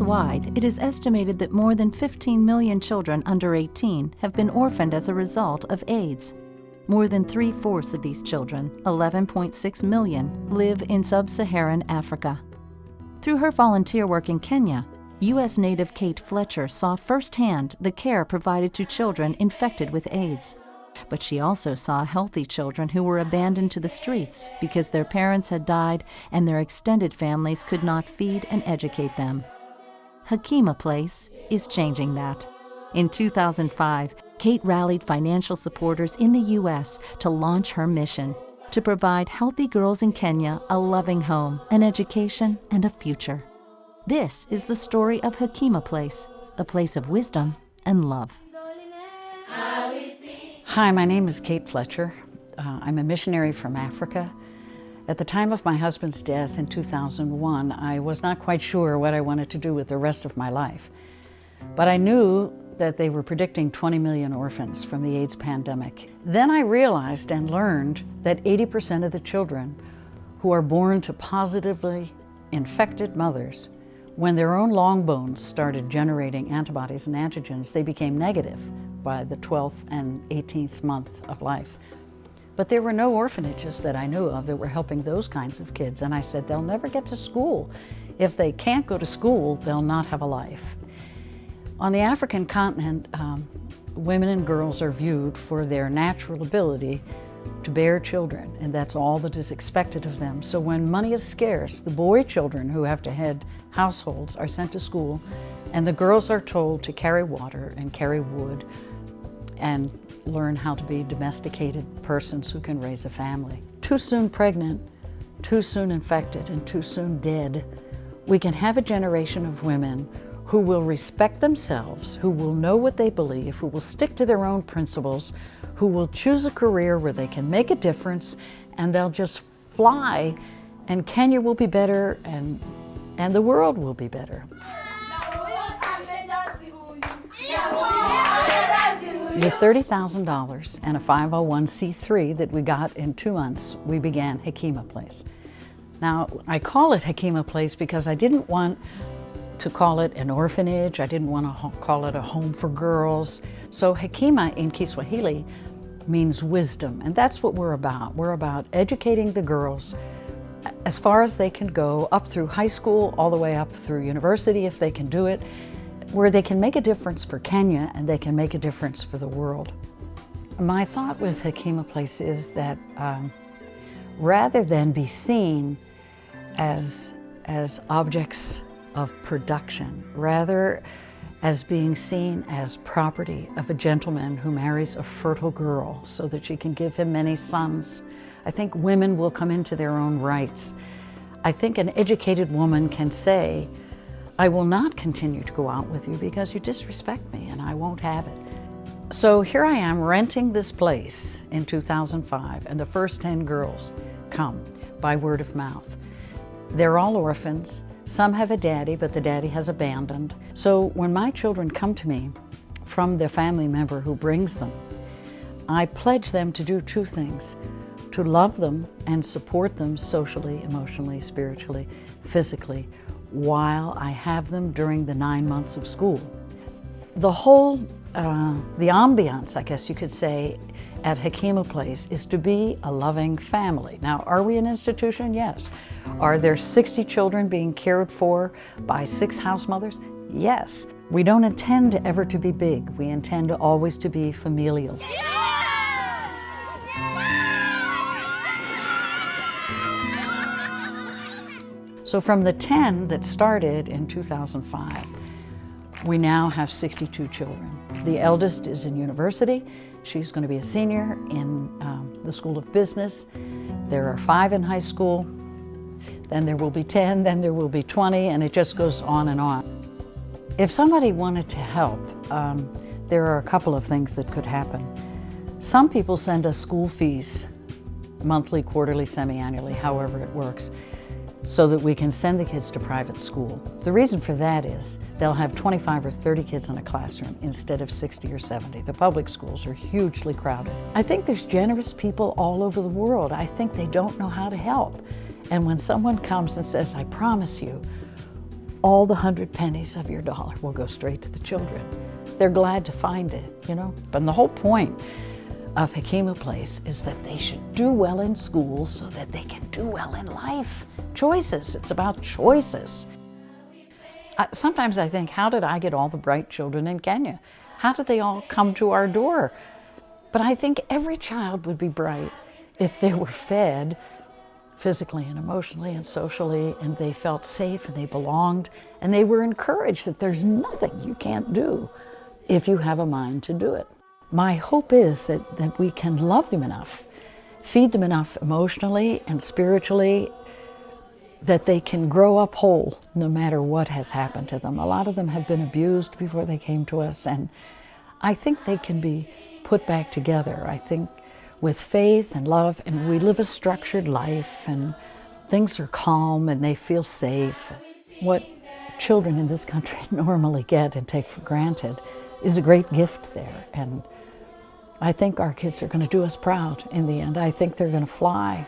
Worldwide, it is estimated that more than 15 million children under 18 have been orphaned as a result of AIDS. More than 3/4 of these children, 11.6 million, live in sub-Saharan Africa. Through her volunteer work in Kenya, U.S. native Kate Fletcher saw firsthand the care provided to children infected with AIDS. But she also saw healthy children who were abandoned to the streets because their parents had died and their extended families could not feed and educate them. Hekima Place is changing that. In 2005, Kate rallied financial supporters in the U.S. to launch her mission, to provide healthy girls in Kenya a loving home, an education, and a future. This is the story of Hekima Place, a place of wisdom and love. Hi, my name is Kate Fletcher. I'm a missionary from Africa. At the time of my husband's death in 2001, I was not quite sure what I wanted to do with the rest of my life. But I knew that they were predicting 20 million orphans from the AIDS pandemic. Then I realized and learned that 80% of the children who are born to positively infected mothers, when their own long bones started generating antibodies and antigens, they became negative by the 12th and 18th month of life. But there were no orphanages that I knew of that were helping those kinds of kids, and I said, they'll never get to school. If they can't go to school, they'll not have a life. On the African continent, women and girls are viewed for their natural ability to bear children, and that's all that is expected of them. So when money is scarce, the boy children who have to head households are sent to school, and the girls are told to carry water and carry wood and learn how to be domesticated persons who can raise a family. Too soon pregnant, too soon infected, and too soon dead, we can have a generation of women who will respect themselves, who will know what they believe, who will stick to their own principles, who will choose a career where they can make a difference, and they'll just fly, and Kenya will be better, and the world will be better. With $30,000 and a 501c3 that we got in 2 months, we began Hekima Place. Now, I call it Hekima Place because I didn't want to call it an orphanage. I didn't want to call it a home for girls. So Hekima in Kiswahili means wisdom, and that's what we're about. We're about educating the girls as far as they can go, up through high school, all the way up through university if they can do it, where they can make a difference for Kenya and they can make a difference for the world. My thought with Hekima Place is that rather than be seen as objects of production, rather as being seen as property of a gentleman who marries a fertile girl so that she can give him many sons, I think women will come into their own rights. I think an educated woman can say, I will not continue to go out with you because you disrespect me and I won't have it. So here I am renting this place in 2005, and the first 10 girls come by word of mouth. They're all orphans. Some have a daddy, but the daddy has abandoned. So when my children come to me from their family member who brings them, I pledge them to do 2 things: to love them and support them socially, emotionally, spiritually, physically, while I have them during the 9 months of school. The whole, the ambiance, I guess you could say, at Hekima Place is to be a loving family. Now, are we an institution? Yes. Are there 60 children being cared for by 6 house mothers? Yes. We don't intend ever to be big. We intend always to be familial. So from the 10 that started in 2005, we now have 62 children. The eldest is in university. She's going to be a senior in the School of Business. There are 5 in high school. Then there will be 10, then there will be 20, and it just goes on and on. If somebody wanted to help, there are a couple of things that could happen. Some people send us school fees, monthly, quarterly, semi-annually, however it works, so that we can send the kids to private school. The reason for that is they'll have 25 or 30 kids in a classroom instead of 60 or 70. The public schools are hugely crowded. I think there's generous people all over the world. I think they don't know how to help. And when someone comes and says, I promise you, all the 100 pennies of your dollar will go straight to the children. They're glad to find it, you know? But the whole point of Hekima Place is that they should do well in school so that they can do well in life. Choices, it's about choices. Sometimes I think, how did I get all the bright children in Kenya? How did they all come to our door? But I think every child would be bright if they were fed physically and emotionally and socially, and they felt safe and they belonged, and they were encouraged that there's nothing you can't do if you have a mind to do it. My hope is that we can love them enough, feed them enough emotionally and spiritually, that they can grow up whole no matter what has happened to them. A lot of them have been abused before they came to us, and I think they can be put back together. I think with faith and love, and we live a structured life, and things are calm and they feel safe. What children in this country normally get and take for granted is a great gift there, and I think our kids are going to do us proud in the end. I think they're going to fly.